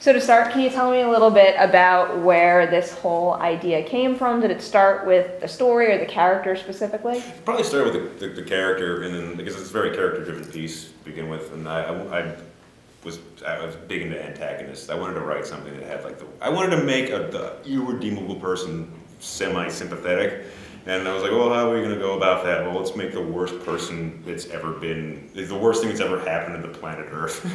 So to start, can you tell me a little bit about where this whole idea came from? Did it start with the story or the character specifically? Probably started with the character, and then because it's a very character-driven piece to begin with, and I was big into antagonists. I wanted to write something that had I wanted to make the irredeemable person semi-sympathetic. And I was like, well, how are we going to go about that? Well, let's make the worst person that's ever been, the worst thing that's ever happened to the planet Earth,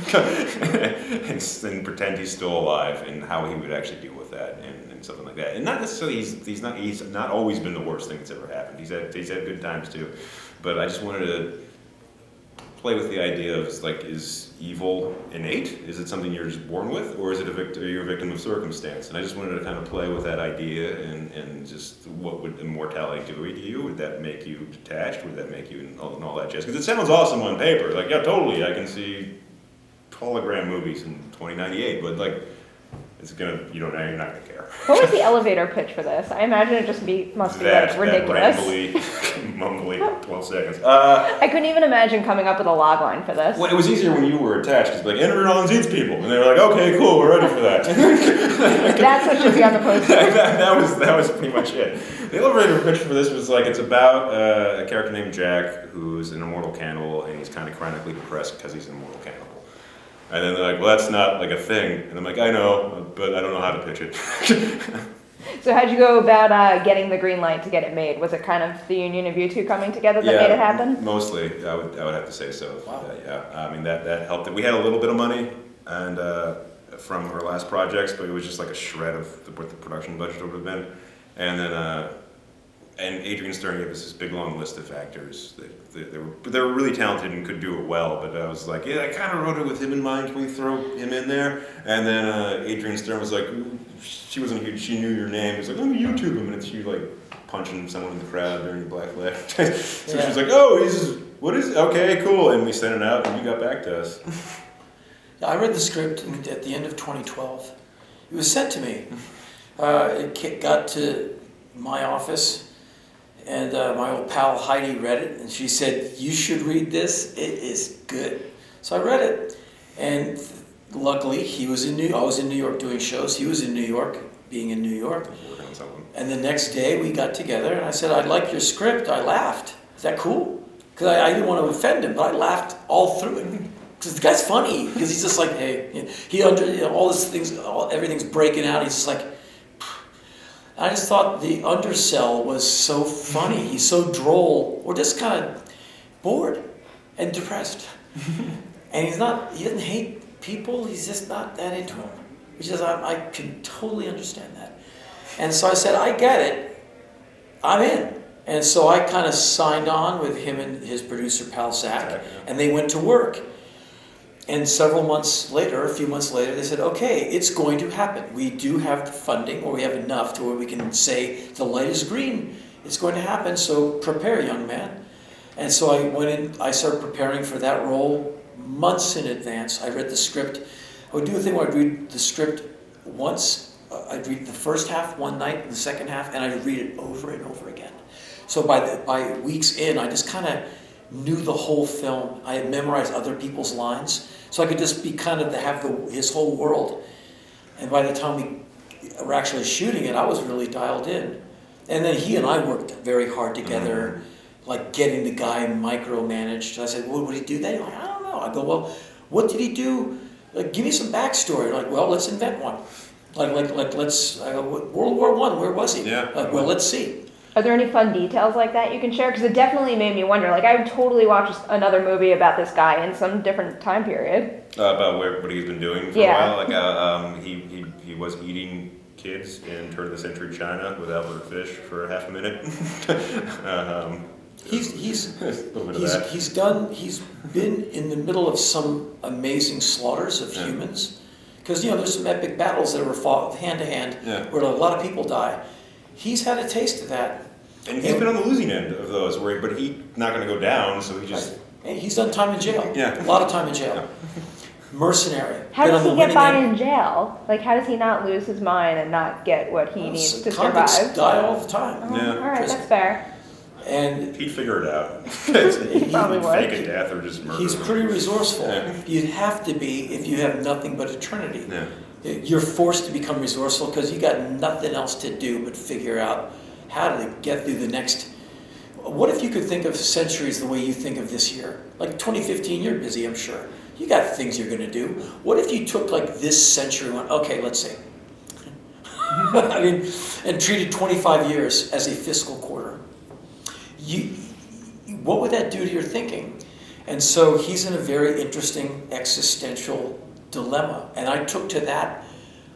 and pretend he's still alive, and how he would actually deal with that, and something like that. And not necessarily he's not always been the worst thing that's ever happened. He's had good times too, but I just wanted to play with the idea of is evil innate? Is it something you're just born with, or is it you're a victim of circumstance? And I just wanted to kind of play with that idea and just what would immortality do to you? Would that make you detached? Would that make you and all that jazz? Because it sounds awesome on paper. Yeah, totally. I can see hologram movies in 2098, but you're not gonna care. What was the elevator pitch for this? I imagine it must be ridiculous. That rambly, mumbly 12 seconds. I couldn't even imagine coming up with a log line for this. Well, it was easier when you were attached, because Henry Rollins eats people, and they were like, okay, cool, we're ready for that. That's what should be on the poster. that was pretty much it. The elevator pitch for this was it's about a character named Jack, who's an immortal cannibal, and he's kind of chronically depressed because he's an immortal cannibal. And then they're like, well, that's not a thing. And I'm like, I know, but I don't know how to pitch it. So how'd you go about getting the green light to get it made? Was it kind of the union of you two coming together that made it happen? Mostly, I would have to say so. Wow. I mean, that helped. We had a little bit of money and from our last projects, but it was just a shred of what the production budget would have been. And then and Adrian Stern gave us this big long list of actors they were really talented and could do it well, but I was like, yeah, I kind of wrote it with him in mind. Can we throw him in there? And then Adrian Stern was like, she wasn't huge, she knew your name. He was like, let me YouTube him, and she punching someone in the crowd during the Black Flag. So she was like, oh, okay, cool, and we sent it out, and you got back to us. Yeah, I read the script at the end of 2012. It was sent to me. It got to my office. And my old pal Heidi read it, and she said, you should read this, it is good. So I read it, and luckily I was in New York doing shows, he was in New York, being in New York. And the next day we got together, and I said, I like your script. I laughed. Is that cool? Because I didn't want to offend him, but I laughed all through it. Because the guy's funny, because he's just like, hey, all these things, everything's breaking out, he's just like, I just thought the undersell was so funny. He's so droll, or just kind of bored and depressed. And he doesn't hate people, he's just not that into them. I can totally understand that. And so I said, I get it, I'm in. And so I kind of signed on with him and his producer, pal Zach, and they went to work. And a few months later, they said, okay, it's going to happen. We do have the funding, or we have enough to where we can say the light is green. It's going to happen, so prepare, young man. And so I went in, I started preparing for that role months in advance. I read the script. I would do a thing where I'd read the script once. I'd read the first half one night, and the second half, and I'd read it over and over again. So by weeks in, I just kind of knew the whole film. I had memorized other people's lines. So I could just be his whole world. And by the time we were actually shooting it, I was really dialed in. And then he and I worked very hard together, getting the guy micromanaged. I said, well, would he do that? He's like, I don't know. I go, well, what did he do? Give me some backstory. Well, let's invent one. Let's, World War I, where was he? Yeah. Well, let's see. Are there any fun details like that you can share? Because it definitely made me wonder. I would totally watch another movie about this guy in some different time period. About what he's been doing for a while. He was eating kids in turn of the century China with Albert Fish for half a minute. He's been in the middle of some amazing slaughters of humans. Because there's some epic battles that were fought hand to hand where a lot of people die. He's had a taste of that. And he's been on the losing end of those, but he's not going to go down, so he just... He's done time in jail. Yeah. A lot of time in jail. Mercenary. How does he get by in jail? How does he not lose his mind and not get what he needs to survive? Convicts die all the time. All right, that's fair. And He'd figure it out. He probably would. Fake a death or just murder. he's them. pretty resourceful. Yeah. You'd have to be if you have nothing but eternity. Yeah. You're forced to become resourceful because you got nothing else to do but figure out how to get through the next. What if you could think of centuries the way you think of this year? Like 2015, you're busy, I'm sure. You got things you're going to do. What if you took like this century and went, okay, let's see. I mean, and treated 25 years as a fiscal quarter. What would that do to your thinking? And so he's in a very interesting existential dilemma. And I took to that.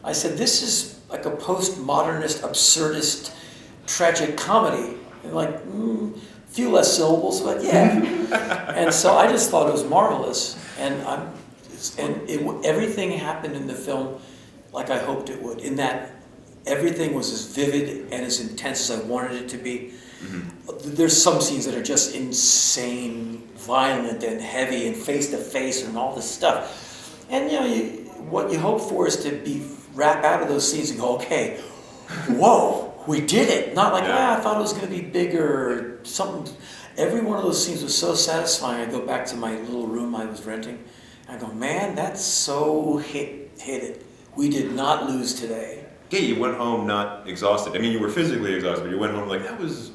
I said, this is like a postmodernist, absurdist, tragic comedy. And like, few less syllables, but yeah. And so I just thought it was marvelous. And everything happened in the film like I hoped it would. In that everything was as vivid and as intense as I wanted it to be. Mm-hmm. There's some scenes that are just insane, violent and heavy and face to face and all this stuff. And what you hope for is to wrap out of those scenes and go, okay, whoa, we did it. Not like, I thought it was going to be bigger or something. Every one of those scenes was so satisfying. I go back to my little room I was renting. I go, man, that's so hit it. We did not lose today. Yeah, you went home not exhausted. I mean, you were physically exhausted, but you went home like, that was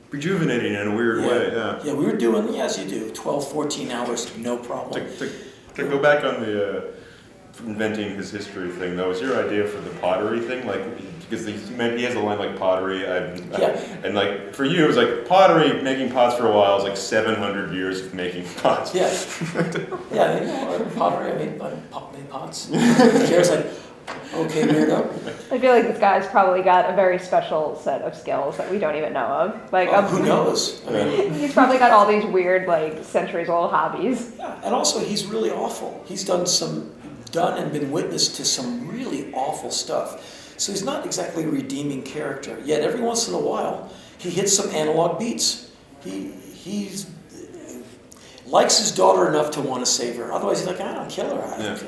rejuvenating in a weird way. Yeah, we were doing, as you do, 12, 14 hours, no problem. To go back on the inventing his history thing, though, was your idea for the pottery thing? Like, because he has a line like pottery, and like, for you, it was like pottery, making pots for a while, is like 700 years of making pots. Yeah, pottery, I made pots. Who cares? Like, okay, weirdo. I feel like this guy's probably got a very special set of skills that we don't even know of. Like, who knows? I mean, he's probably got all these weird, like, centuries-old hobbies. Yeah, and also he's really awful. He's done and been witness to some really awful stuff. So he's not exactly a redeeming character. Yet every once in a while, he hits some analog beats. He's likes his daughter enough to want to save her. Otherwise, he's like, I don't kill her.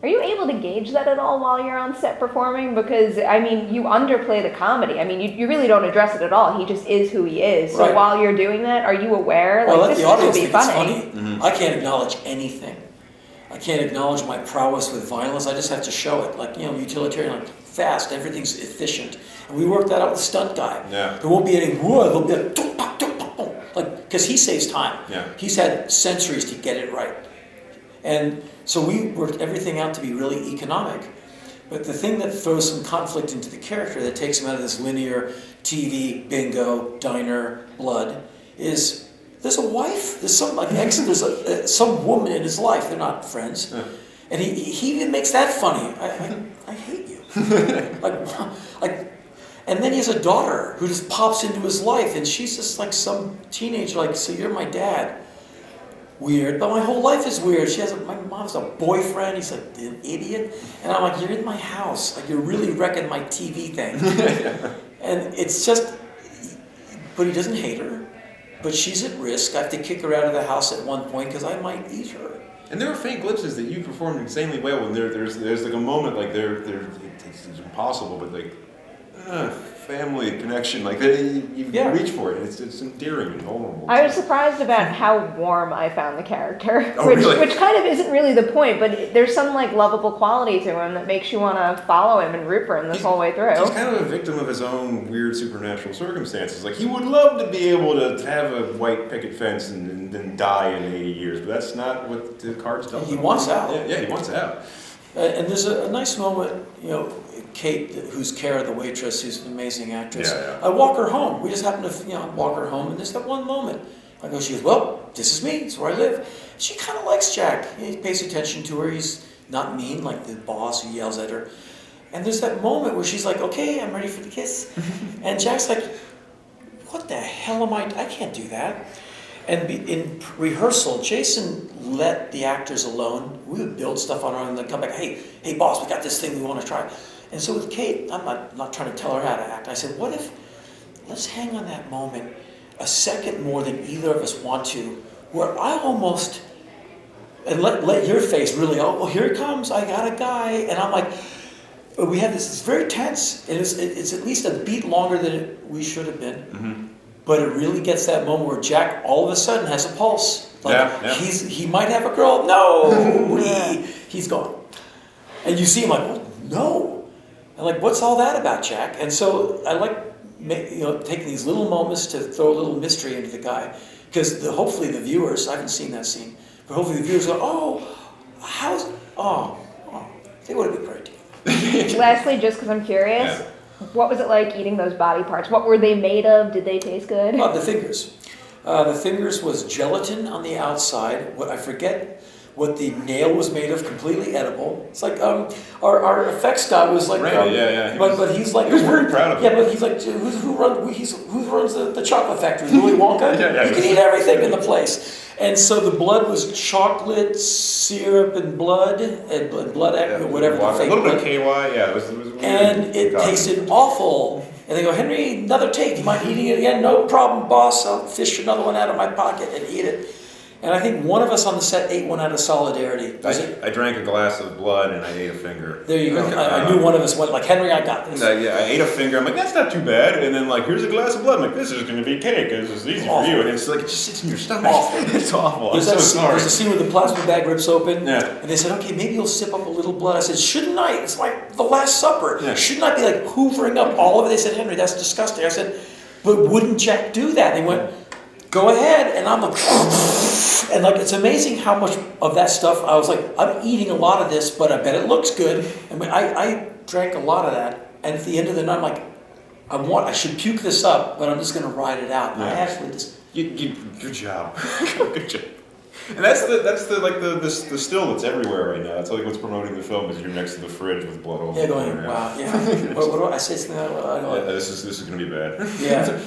Are you able to gauge that at all while you're on set performing? Because, I mean, you underplay the comedy. I mean, you really don't address it at all. He just is who he is. So while you're doing that, are you aware? Well, like, let this the audience will be think funny. it's funny. Mm-hmm. I can't acknowledge anything. I can't acknowledge my prowess with violence. I just have to show it. Like, utilitarian, like fast, everything's efficient. And we worked that out with the stunt guy. Yeah. There won't be any, there'll be like, because he saves time. Yeah. He's had centuries to get it right. And so we worked everything out to be really economic. But the thing that throws some conflict into the character, that takes him out of this linear TV, bingo, diner, blood, is there's a wife, there's some there's some woman in his life. They're not friends, and he even makes that funny. I hate you, like, and then he has a daughter who just pops into his life, and she's just like some teenager. Like, so you're my dad. Weird, but my whole life is weird. My mom's a boyfriend. He's an idiot, and I'm like, you're in my house. Like, you're really wrecking my TV thing. And it's just, but he doesn't hate her. But she's at risk. I have to kick her out of the house at one point because I might eat her. And there were faint glimpses that you performed insanely well. When there's like a moment like it's impossible, but like family connection, like you reach for it. It's endearing and vulnerable. I was surprised about how warm I found the character, really? which kind of isn't really the point, but there's some like lovable quality to him that makes you want to follow him and root for him whole way through. He's kind of a victim of his own weird supernatural circumstances. Like, he would love to be able to have a white picket fence and then die in 80 years, but that's not what the cards tell him. He wants out. Yeah, he wants out. And there's a nice moment, Kate, who's Cara, the waitress, who's an amazing actress. Yeah. I walk her home. We just happen to, walk her home, and there's that one moment. She goes, well, this is me. It's where I live. She kind of likes Jack. He pays attention to her. He's not mean like the boss who yells at her. And there's that moment where she's like, okay, I'm ready for the kiss. And Jack's like, what the hell am I can't do that. And in rehearsal, Jason let the actors alone. We would build stuff on our own and then come back, hey, boss, we got this thing we want to try. And so with Kate, I'm not trying to tell her how to act. I said, let's hang on that moment a second more than either of us want to, where I almost, and let your face really, oh, here it comes, I got a guy. And I'm like, we have this, it's very tense, and it's at least a beat longer than we should have been. Mm-hmm. but it really gets that moment where Jack all of a sudden has a pulse. Like he might have a girl. No, he's gone. And you see him like, oh, no. And like, what's all that about, Jack? And so I like, taking these little moments to throw a little mystery into the guy, because hopefully the viewers, I haven't seen that scene, but hopefully the viewers go, they would have been great. Lastly, just because I'm curious, what was it like eating those body parts? What were they made of? Did they taste good? The fingers. The fingers was gelatin on the outside. What I forget what the nail was made of, completely edible. It's like our effects guy was like, but he's like, he was very proud of it. Yeah, but he's like, who runs the chocolate factory? Willy Wonka. He can eat everything in the place. And so the blood was chocolate syrup and blood whatever. A little bit of KY, It was and it tasted awful. And they go, Henry, another take. Do you mind eating it again? No problem, boss. I'll fish another one out of my pocket and eat it. And I think one of us on the set ate one out of solidarity. I drank a glass of blood and I ate a finger. There you go. I knew one of us went like, Henry, I got this. I ate a finger. I'm like, that's not too bad. And then like, here's a glass of blood. I'm like, this is going to be cake. This is easy for you. And it's like, it just sits in your stomach. It's awful. I'm so sorry. There's a scene where the plasma bag rips open. Yeah. And they said, okay, maybe you'll sip up a little blood. I said, shouldn't I? It's like the Last Supper. Yeah. Shouldn't I be like hoovering up all of it? They said, Henry, that's disgusting. I said, but wouldn't Jack do that? And they went, go ahead. And I'm like, and like, it's amazing how much of that stuff, I was like, I'm eating a lot of this, but I bet it looks good. I mean, I drank a lot of that. And at the end of the night, I'm like, I should puke this up, but I'm just going to ride it out. And I actually just... Good job. Good job. And that's the still that's everywhere right now. That's like what's promoting the film is you're next to the fridge with blood all over. Yeah, going, wow, yeah. What do I say something? This is going to be bad. Yeah.